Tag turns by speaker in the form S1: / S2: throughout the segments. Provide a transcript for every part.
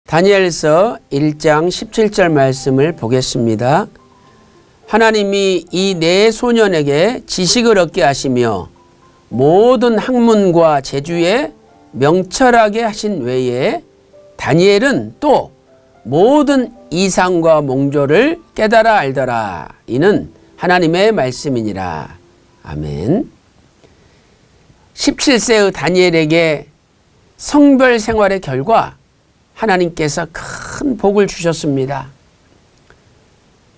S1: 다니엘서 1장 17절 말씀을 보겠습니다. 하나님이 이 네 소년에게 지식을 얻게 하시며 모든 학문과 재주에 명철하게 하신 외에 다니엘은 또 모든 이상과 몽조를 깨달아 알더라. 이는 하나님의 말씀이니라. 아멘. 17세의 다니엘에게 성별 생활의 결과 하나님께서 큰 복을 주셨습니다.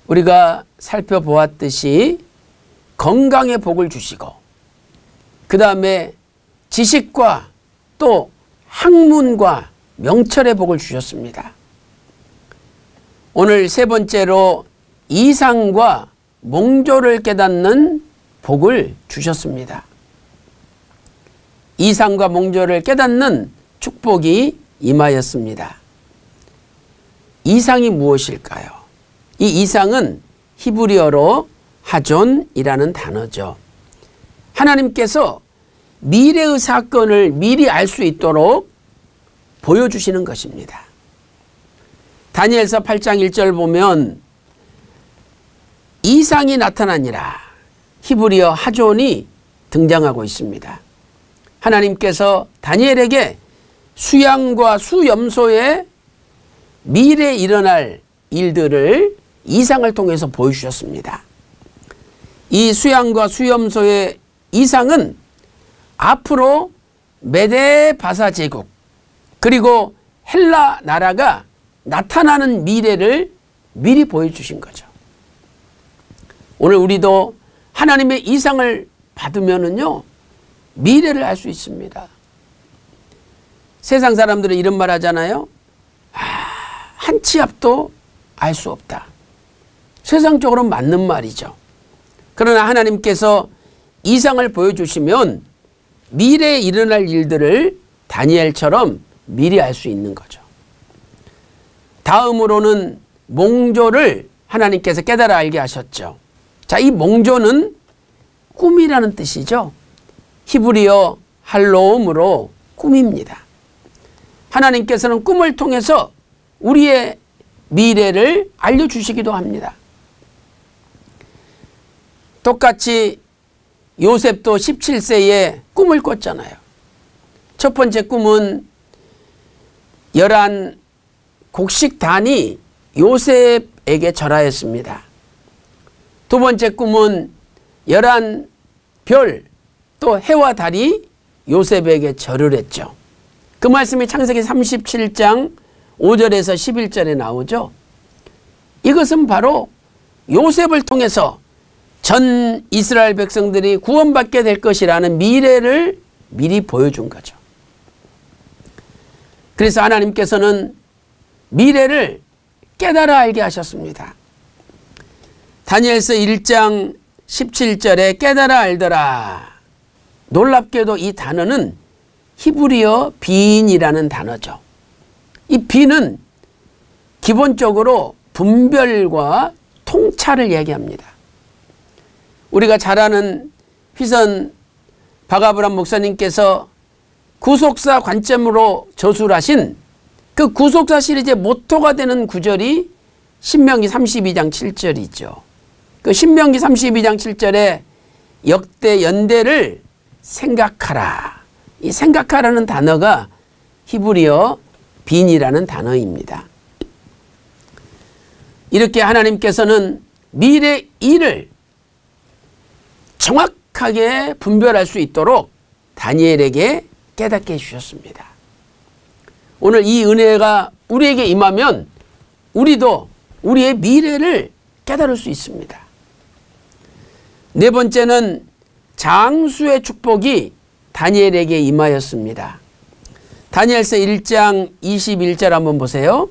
S1: 우리가 살펴보았듯이 건강의 복을 주시고 그 다음에 지식과 또 학문과 명철의 복을 주셨습니다. 오늘 세 번째로 이상과 몽조를 깨닫는 복을 주셨습니다. 이상과 몽조를 깨닫는 축복이 임하였습니다. 이상이 무엇일까요? 이 이상은 히브리어로 하존이라는 단어죠. 하나님께서 미래의 사건을 미리 알 수 있도록 보여주시는 것입니다. 다니엘서 8장 1절 보면 이상이 나타나니라 히브리어 하존이 등장하고 있습니다. 하나님께서 다니엘에게 수양과 수염소의 미래에 일어날 일들을 이상을 통해서 보여주셨습니다. 이 수양과 수염소의 이상은 앞으로 메데바사 제국 그리고 헬라 나라가 나타나는 미래를 미리 보여주신 거죠. 오늘 우리도 하나님의 이상을 받으면은요 미래를 알 수 있습니다. 세상 사람들은 이런 말 하잖아요. 한 치 앞도 알 수 없다. 세상적으로는 맞는 말이죠. 그러나 하나님께서 이상을 보여주시면 미래에 일어날 일들을 다니엘처럼 미리 알 수 있는 거죠. 다음으로는 몽조를 하나님께서 깨달아 알게 하셨죠. 자, 이 몽조는 꿈이라는 뜻이죠. 히브리어 할로움으로 꿈입니다. 하나님께서는 꿈을 통해서 우리의 미래를 알려주시기도 합니다. 똑같이 요셉도 17세에 꿈을 꿨잖아요. 첫 번째 꿈은 11 곡식단이 요셉에게 절하였습니다. 두 번째 꿈은 11 별, 또 해와 달이 요셉에게 절을 했죠. 그 말씀이 창세기 37장 5절에서 11절에 나오죠. 이것은 바로 요셉을 통해서 전 이스라엘 백성들이 구원받게 될 것이라는 미래를 미리 보여준 거죠. 그래서 하나님께서는 미래를 깨달아 알게 하셨습니다. 다니엘서 1장 17절에 깨달아 알더라. 놀랍게도 이 단어는 히브리어 빈이라는 단어죠. 이 빈은 기본적으로 분별과 통찰을 얘기합니다. 우리가 잘 아는 휘선 박아브람 목사님께서 구속사 관점으로 저술을 하신 그 구속사 시리즈의 모토가 되는 구절이 신명기 32장 7절이죠. 그 신명기 32장 7절에 역대 연대를 생각하라. 이 생각하라는 단어가 히브리어 빈이라는 단어입니다. 이렇게 하나님께서는 미래 일을 정확하게 분별할 수 있도록 다니엘에게 깨닫게 해주셨습니다. 오늘 이 은혜가 우리에게 임하면 우리도 우리의 미래를 깨달을 수 있습니다. 네 번째는 장수의 축복이 다니엘에게 임하였습니다. 다니엘서 1장 21절 한번 보세요.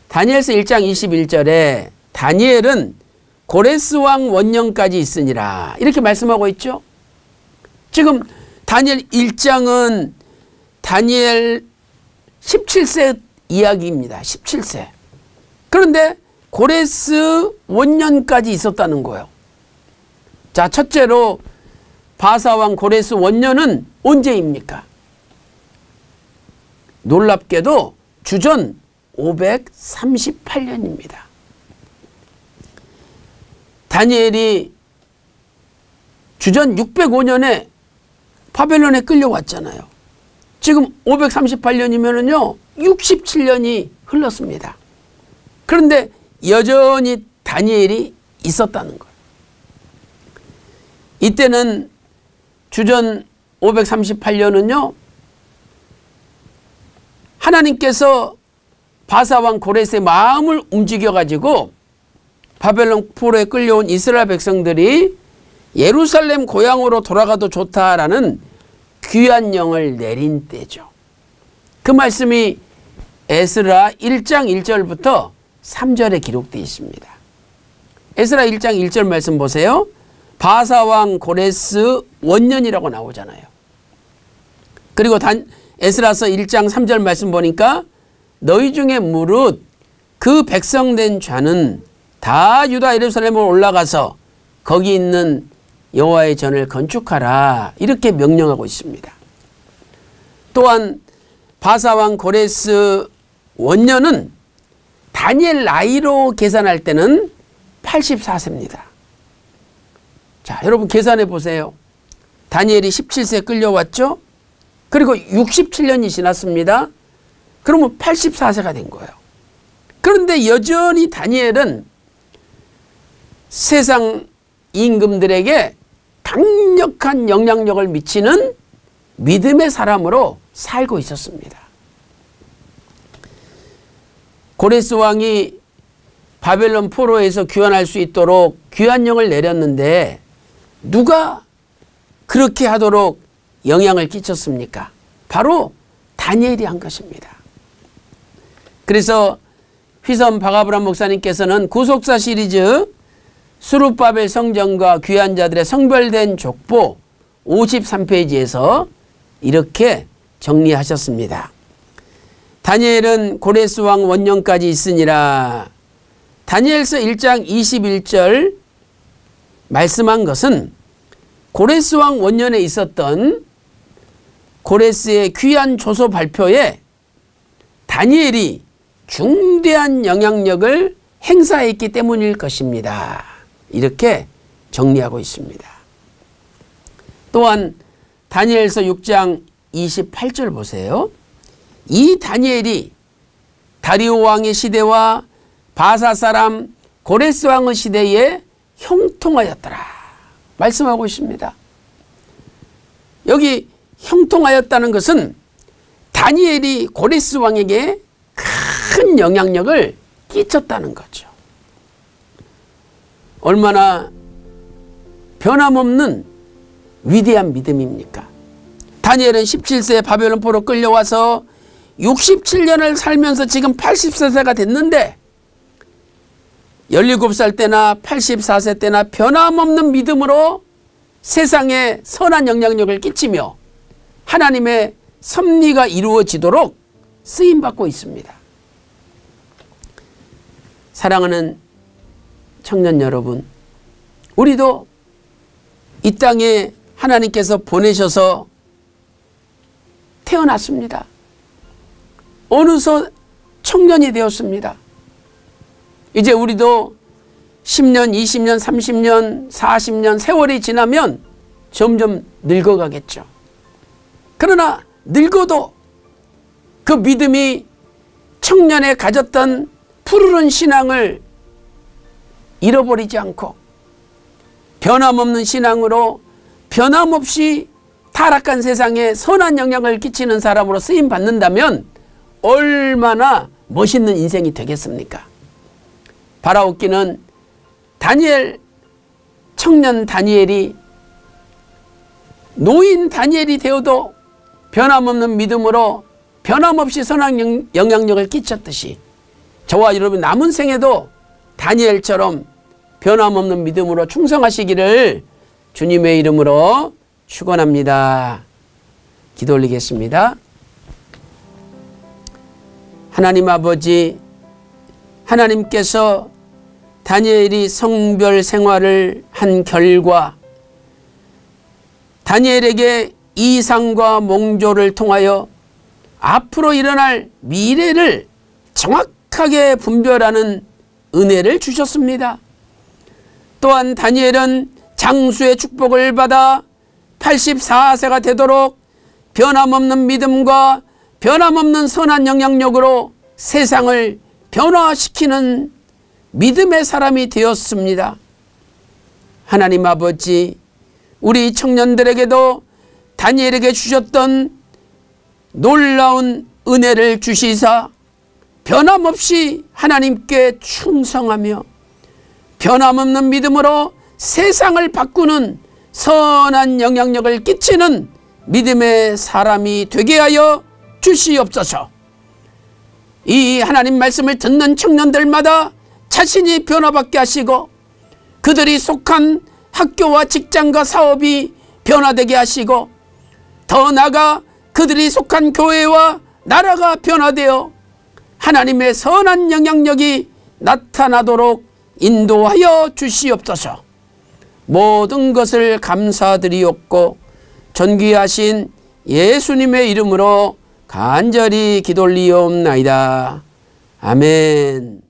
S1: 다니엘서 1장 21절에 다니엘은 고레스 왕 원년까지 있으니라 이렇게 말씀하고 있죠. 지금 다니엘 1장은 다니엘 17세 이야기입니다. 17세. 그런데 고레스 원년까지 있었다는 거예요. 자, 첫째로 바사왕 고레스 원년은 언제입니까? 놀랍게도 주전 538년입니다. 다니엘이 주전 605년에 바벨론에 끌려왔잖아요. 지금 538년이면은요, 67년이 흘렀습니다. 그런데 여전히 다니엘이 있었다는 거예요. 이때는 주전 538년은요, 하나님께서 바사왕 고레스의 마음을 움직여가지고 바벨론 포로에 끌려온 이스라엘 백성들이 예루살렘 고향으로 돌아가도 좋다라는 귀한 영을 내린 때죠. 그 말씀이 에스라 1장 1절부터 3절에 기록되어 있습니다. 에스라 1장 1절 말씀 보세요. 바사왕 고레스 원년이라고 나오잖아요. 그리고 에스라서 1장 3절 말씀 보니까 너희 중에 무릇 그 백성된 자는 다 유다 예루살렘으로 올라가서 거기 있는 여호와의 전을 건축하라 이렇게 명령하고 있습니다. 또한 바사왕 고레스 원년은 다니엘 나이로 계산할 때는 84세입니다. 자, 여러분 계산해 보세요. 다니엘이 17세 끌려왔죠? 그리고 67년이 지났습니다. 그러면 84세가 된 거예요. 그런데 여전히 다니엘은 세상 임금들에게 강력한 영향력을 미치는 믿음의 사람으로 살고 있었습니다. 고레스 왕이 바벨론 포로에서 귀환할 수 있도록 귀한 영을 내렸는데 누가 그렇게 하도록 영향을 끼쳤습니까? 바로 다니엘이 한 것입니다. 그래서 휘선 박아브람 목사님께서는 구속사 시리즈 수룹바벨 성전과 귀한 자들의 성별된 족보 53페이지에서 이렇게 정리하셨습니다. 다니엘은 고레스 왕 원년까지 있으니라. 다니엘서 1장 21절 말씀한 것은 고레스 왕 원년에 있었던 고레스의 귀한 조서 발표에 다니엘이 중대한 영향력을 행사했기 때문일 것입니다. 이렇게 정리하고 있습니다. 또한 다니엘서 6장 28절 보세요. 이 다니엘이 다리오 왕의 시대와 바사 사람 고레스 왕의 시대에 형통하였더라 말씀하고 있습니다. 여기 형통하였다는 것은 다니엘이 고레스 왕에게 큰 영향력을 끼쳤다는 거죠. 얼마나 변함없는 위대한 믿음입니까? 다니엘은 17세에 바벨론 포로 끌려와서 67년을 살면서 지금 80세가 됐는데 17살 때나 84세 때나 변함없는 믿음으로 세상에 선한 영향력을 끼치며 하나님의 섭리가 이루어지도록 쓰임받고 있습니다. 사랑하는 청년 여러분, 우리도 이 땅에 하나님께서 보내셔서 태어났습니다. 어느덧 청년이 되었습니다. 이제 우리도 10년, 20년, 30년, 40년 세월이 지나면 점점 늙어가겠죠. 그러나 늙어도 그 믿음이 청년에 가졌던 푸르른 신앙을 잃어버리지 않고 변함없는 신앙으로 변함없이 타락한 세상에 선한 영향을 끼치는 사람으로 쓰임받는다면 얼마나 멋있는 인생이 되겠습니까? 바라옵기는 다니엘, 청년 다니엘이 노인 다니엘이 되어도 변함없는 믿음으로 변함없이 선한 영향력을 끼쳤듯이 저와 여러분 남은 생에도 다니엘처럼 변함없는 믿음으로 충성하시기를 주님의 이름으로 축원합니다. 기도 올리겠습니다. 하나님 아버지, 하나님께서 다니엘이 성별 생활을 한 결과 다니엘에게 이상과 몽조를 통하여 앞으로 일어날 미래를 정확하게 분별하는 은혜를 주셨습니다. 또한 다니엘은 장수의 축복을 받아 84세가 되도록 변함없는 믿음과 변함없는 선한 영향력으로 세상을 변화시키는 믿음의 사람이 되었습니다. 하나님 아버지, 우리 청년들에게도 다니엘에게 주셨던 놀라운 은혜를 주시사 변함없이 하나님께 충성하며 변함없는 믿음으로 세상을 바꾸는 선한 영향력을 끼치는 믿음의 사람이 되게 하여 주시옵소서. 이 하나님 말씀을 듣는 청년들마다 자신이 변화받게 하시고 그들이 속한 학교와 직장과 사업이 변화되게 하시고 더 나아가 그들이 속한 교회와 나라가 변화되어 하나님의 선한 영향력이 나타나도록 인도하여 주시옵소서. 모든 것을 감사드리옵고 존귀하신 예수님의 이름으로 간절히 기도 올리옵나이다. 아멘.